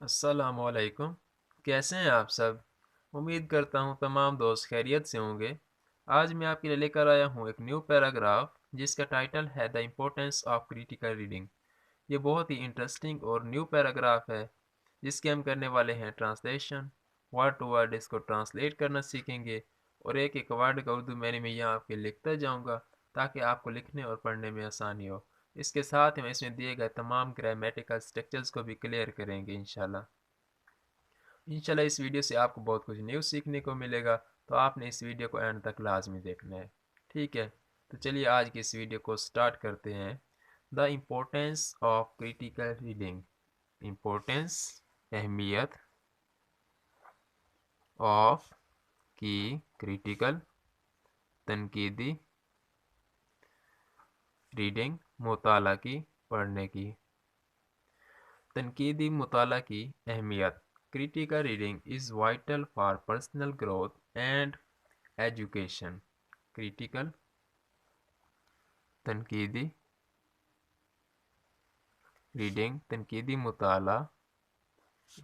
अस्सलामुअलैकुम। कैसे हैं आप सब? उम्मीद करता हूँ तमाम दोस्त खैरियत से होंगे। आज मैं आपके लिए लेकर आया हूँ एक न्यू पैराग्राफ जिसका टाइटल है the importance of critical reading. ये बहुत ही इंटरेस्टिंग और न्यू पैराग्राफ है जिसके हम करने वाले हैं ट्रांसलेशन। वर्ड टू वर्ड इसको ट्रांसलेट करना सीखेंगे और एक एक वर्ड का उर्दू में यहाँ आपके लिखता जाऊँगा ताकि आपको लिखने और पढ़ने में आसानी हो। इसके साथ हम इसमें दिए गए तमाम ग्रामेटिकल स्ट्रक्चर्स को भी क्लियर करेंगे इंशाल्लाह इस वीडियो से आपको बहुत कुछ न्यू सीखने को मिलेगा। तो आपने इस वीडियो को एंड तक लाजमी देखना है। ठीक है, तो चलिए आज की इस वीडियो को स्टार्ट करते हैं। The importance of critical reading. Importance अहमियत ऑफ की क्रिटिकल तनकीदी रीडिंग मुताला की पढ़ने की। तनकीदी मुताला की अहमियत। Critical reading is vital for personal growth and education. Critical तनकीदी रीडिंग तनकीदी मुताला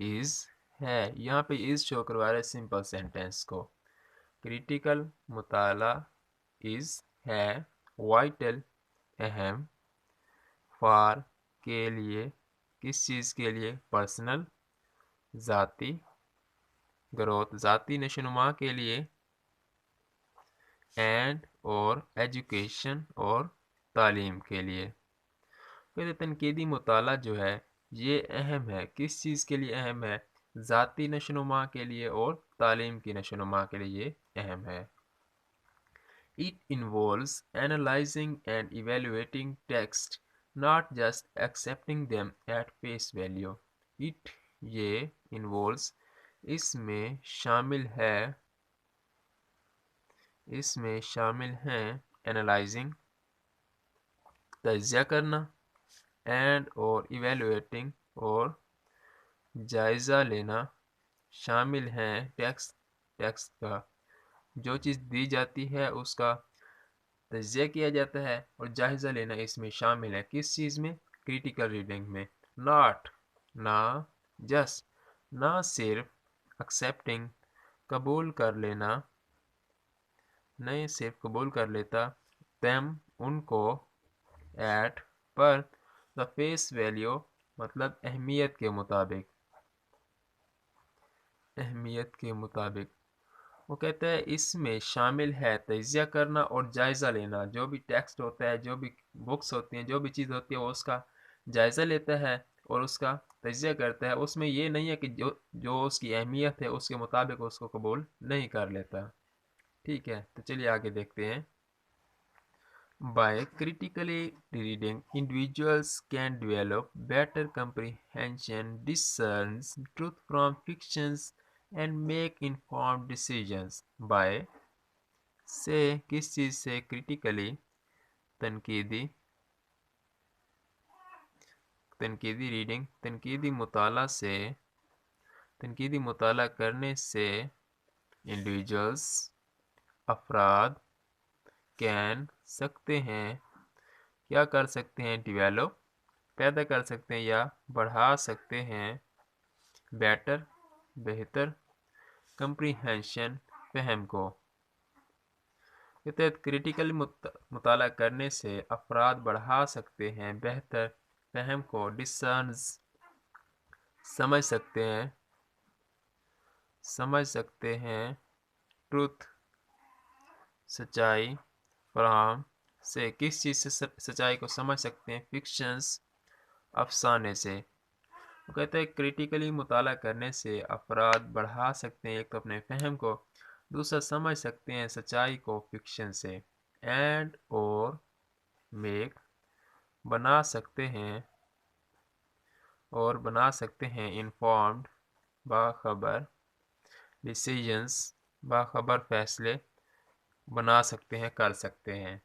इज़ है, यहाँ पे इज़ शो करवा रहे सिंपल सेंटेंस को। क्रिटिकल मुताला इज़ है, वाइटल अहम, फॉर के लिए, किस चीज़ के लिए, पर्सनल ज़ाती, ग्रोथ ज़ाती नशोनुमा के लिए, एंड और एजुकेशन और तालीम के लिए। कहते तनकीदी मुताला जो है ये अहम है, किस चीज़ के लिए अहम है, ज़ाती नशोनुमा के लिए और तालीम की नशोनुमा के लिए ये अहम है। It involves analyzing and evaluating text, not just accepting them at face value. It ये involves इसमें शामिल है analyzing तज्ज़िया करना, एंड और इवेलुएटिंग और जायज़ा लेना शामिल हैं। टेक्स्ट का जो चीज़ दी जाती है उसका तज्ज़िया किया जाता है और जायज़ा लेना इसमें शामिल है। किस चीज़ में? क्रिटिकल रीडिंग में। नॉट ना, जस्ट ना सिर्फ, एक्सेप्टिंग कबूल कर लेना, नहीं सिर्फ कबूल कर लेता, देम उनको, एट पर, द फेस वैल्यू मतलब अहमियत के मुताबिक। वो कहता है इसमें शामिल है तज्ज़िया करना और जायज़ा लेना। जो भी टेक्स्ट होता है, जो भी बुक्स होती हैं, जो भी चीज़ होती है वो उसका जायज़ा लेता है और उसका तज्ज़िया करता है। उसमें ये नहीं है कि जो जो उसकी अहमियत है उसके मुताबिक उसको कबूल नहीं कर लेता। ठीक है, तो चलिए आगे देखते हैं। By critically reading, individuals can develop better comprehension, discern truth from fictions, and make informed decisions. By से किस चीज़ से? critically तनकीदी रीडिंग तनकीदी मुताला करने से individuals अफराद कैन सकते हैं, क्या कर सकते हैं? डेवलप पैदा कर सकते हैं या बढ़ा सकते हैं, बेटर बेहतर, कंप्रीहेंशन फहम को। के तहत क्रिटिकल मुताला करने से अफराद बढ़ा सकते हैं बेहतर फहम को, डिसर्न्स समझ सकते हैं, ट्रुथ सच्चाई, फ्राम से किस चीज़ से सच्चाई को समझ सकते हैं, फिक्शंस अफसाने से। वो कहते हैं क्रिटिकली मुताला करने से अफराद बढ़ा सकते हैं एक तो अपने फहम को, दूसरा समझ सकते हैं सच्चाई को फिक्शन से, एंड और मेक बना सकते हैं इन्फॉर्म्ड बाखबर, डिसीजंस बाखबर फैसले बना सकते हैं, कर सकते हैं।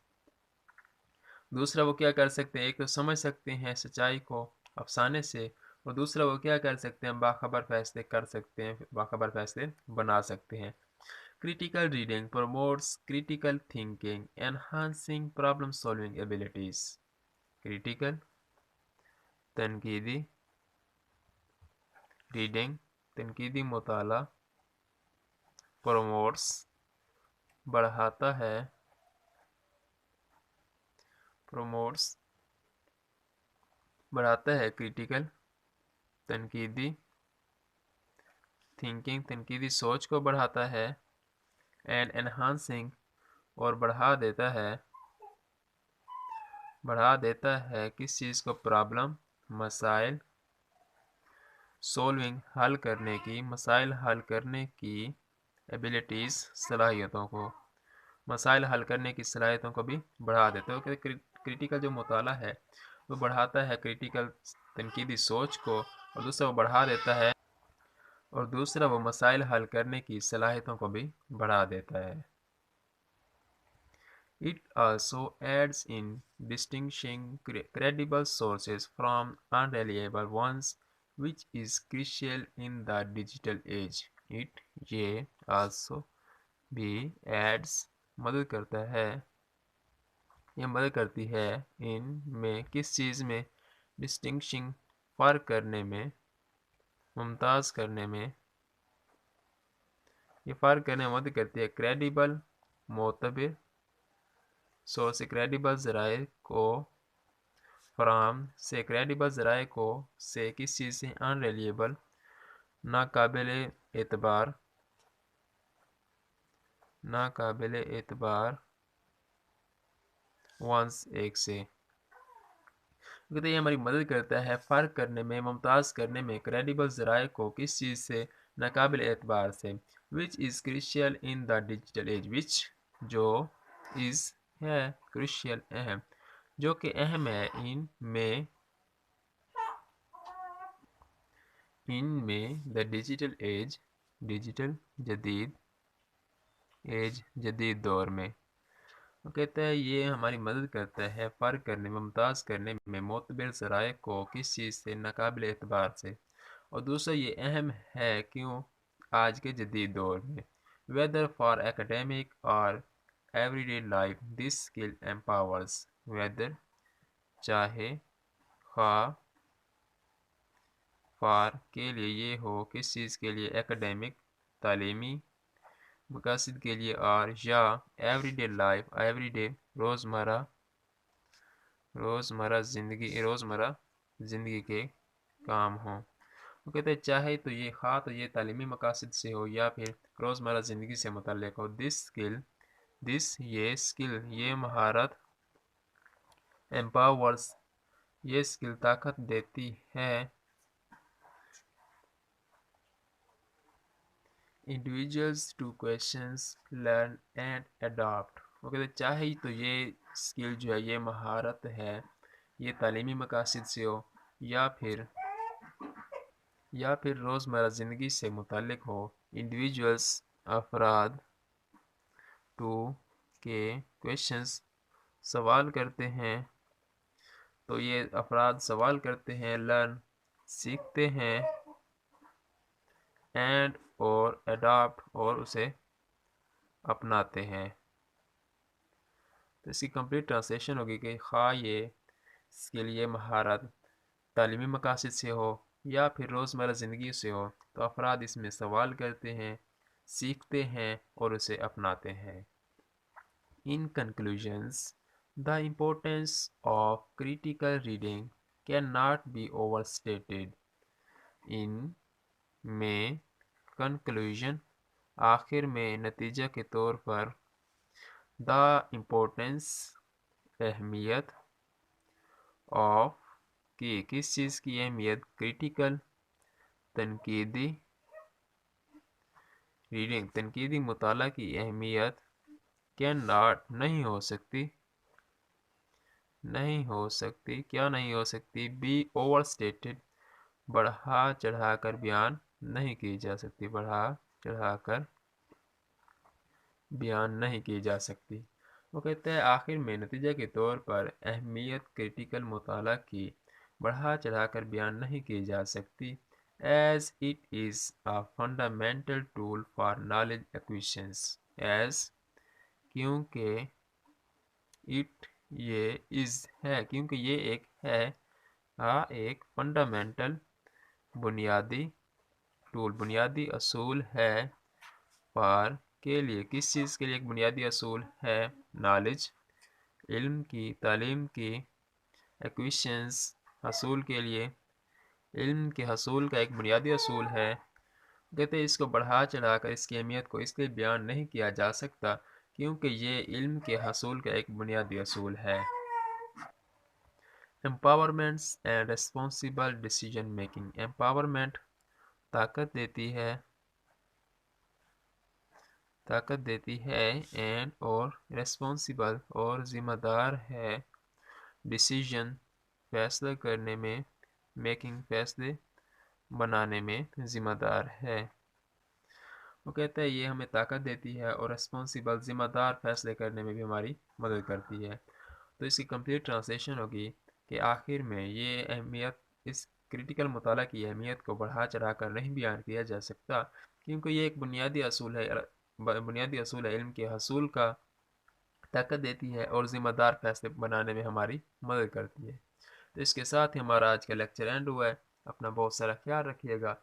दूसरा वो क्या कर सकते हैं, एक तो समझ सकते हैं सच्चाई को अफसाने से, और दूसरा वो क्या कर सकते हैं, बाखबर फैसले कर सकते हैं, बाखबर फैसले बना सकते हैं। Critical reading promotes critical thinking, enhancing problem solving abilities. Critical तनकीदी रीडिंग तनकीदी मुताला, प्रोमोट्स बढ़ाता है, प्रोमोट्स बढ़ाता है क्रिटिकल तनकीदी थिंकिंग तनकीदी सोच को बढ़ाता है, एंड एनहांसिंग और बढ़ा देता है किस चीज़ को, प्रॉब्लम मसाइल, सोल्विंग हल करने की, मसाइल हल करने की एबिलिटीज़ सलाहियतों को, मसाइल हल करने की सलाहियतों को भी बढ़ा देता है। तो क्रिटिकल जो मुताला है वो बढ़ाता है क्रिटिकल तनकीदी सोच को, और दूसरा वो बढ़ा देता है, और दूसरा वो मसाइल हल करने की सलाहियतों को भी बढ़ा देता है। It also aids in distinguishing credible sources from unreliable ones, which is crucial in the digital age. ये also भी aids मदद करती है इन में किस चीज़ में, डिस्टिंक्शिंग फ़र्क करने में, मुमताज़ करने में, ये फ़र्क करने में मदद करती है क्रेडिबल मोतबर सोर्स से क्रेडिबल ज़राए को, फ्राम से क्रेडिबल ज़राए को, से किस चीज़ से, अनरिलिएबल नाकाबिल एतबार वंस एक से। कहते ये हमारी मदद करता है फ़र्क करने में, मुमताज़ करने में क्रेडिबल ज़राए को किस चीज़ से, नाकाबिल एतबार से, which is crucial in the digital age, which जो इज़ है क्रिशियल अहम, जो कि अहम है इनमें द डिजिटल एज डिजिटल जदीद दौर में। वो कहता है ये हमारी मदद करता है फ़र्क करने में, मुमताज़ करने में मोतबर ज़राए को किस चीज़ से, नाकाबिल एतबार से, और दूसरा ये अहम है क्यों, आज के जदीद दौर में, वेदर फॉर एकेडमिक और everyday life this skill empowers, whether चाहे, खा फॉर के लिए ये हो, किस चीज़ के लिए, एकेडमिक तालीमी मकासद के लिए, और या एवरीडे लाइफ एवरीडे रोज़मर्रा ज़िंदगी के काम हों। वो कहते हैं चाहे तो ये खा तो ये तालीमी मकासद से हो या फिर रोज़मर्रा ज़िंदगी से मुतल्लिक़ हो, ये स्किल ये महारत, एम्पावर्स ये स्किल ताकत देती है, individuals two questions learn and adopt. वो कहते चाहे तो ये स्किल जो है, ये महारत है, ये तालीमी मकासद से हो या फिर रोज़मर्रा ज़िंदगी से मुतल्लिक़ हो, इंडिविजुअल्स अफराद, टू के क्वेश्चंस सवाल करते हैं, तो ये अफराद सवाल करते हैं, लर्न सीखते हैं, एंड और अडॉप्ट और उसे अपनाते हैं। तो इसकी कंप्लीट ट्रांसलेशन होगी कि खा ये स्किल ये महारत तालीमी मकासद से हो या फिर रोज़मर्रा ज़िंदगी से हो, तो अफराद इसमें सवाल करते हैं, सीखते हैं और उसे अपनाते हैं। In conclusions, the importance of critical reading can not be overstated. In में कंक्लूजन आखिर में, नतीजा के तौर पर, द इम्पोर्टेंस अहमियत, ऑफ की किस चीज़ की अहमियत, क्रिटिकल तनकीदी रीडिंग तनकीदी मुताला की अहमियत, कैन नॉट नहीं हो सकती, क्या नहीं हो सकती, बी ओवर स्टेटेड बढ़ा चढ़ाकर बयान नहीं की जा सकती, बढ़ा चढ़ाकर बयान नहीं की जा सकती। वो कहते हैं आखिर में नतीजा के तौर पर अहमियत क्रिटिकल मुताला की बढ़ा चढ़ाकर बयान नहीं की जा सकती, as it is a fundamental tool for knowledge acquisitions, as क्योंकि it ये is है, क्योंकि ये एक है एक फंडामेंटल बुनियादी टूल बुनियादी असूल है पार के लिए, किस चीज़ के लिए एक बुनियादी असूल है? नॉलेज, इल्म की, तालीम की, एक्विशंस हसूल के लिए, इल्म के हसूल का एक बुनियादी असूल है। कहते हैं इसको बढ़ा चढ़ाकर इसकी अहमियत को इसलिए बयान नहीं किया जा सकता क्योंकि ये इल्म के हसूल का एक बुनियादी असूल है। Empowerments and responsible decision making. Empowerment ताकत देती है एंड और रेस्पॉन्सिबल और ज़िम्मेदार है, डिसीजन फैसला करने में, मेकिंग फैसले बनाने में ज़िम्मेदार है। वो कहता है ये हमें ताकत देती है और रिस्पॉन्सिबल ज़िम्मेदार फैसले करने में भी हमारी मदद करती है। तो इसकी कंप्लीट ट्रांसलेशन होगी कि आखिर में ये अहमियत, इस क्रिटिकल मुताला की अहमियत को बढ़ा चढ़ा कर नहीं बयान किया जा सकता क्योंकि ये एक बुनियादी असूल है इल्म के हसूल का, ताकत देती है और ज़िम्मेदार फैसले बनाने में हमारी मदद करती है। तो इसके साथ ही हमारा आज का लेक्चर एंड हुआ है। अपना बहुत सारा ख्याल रखिएगा।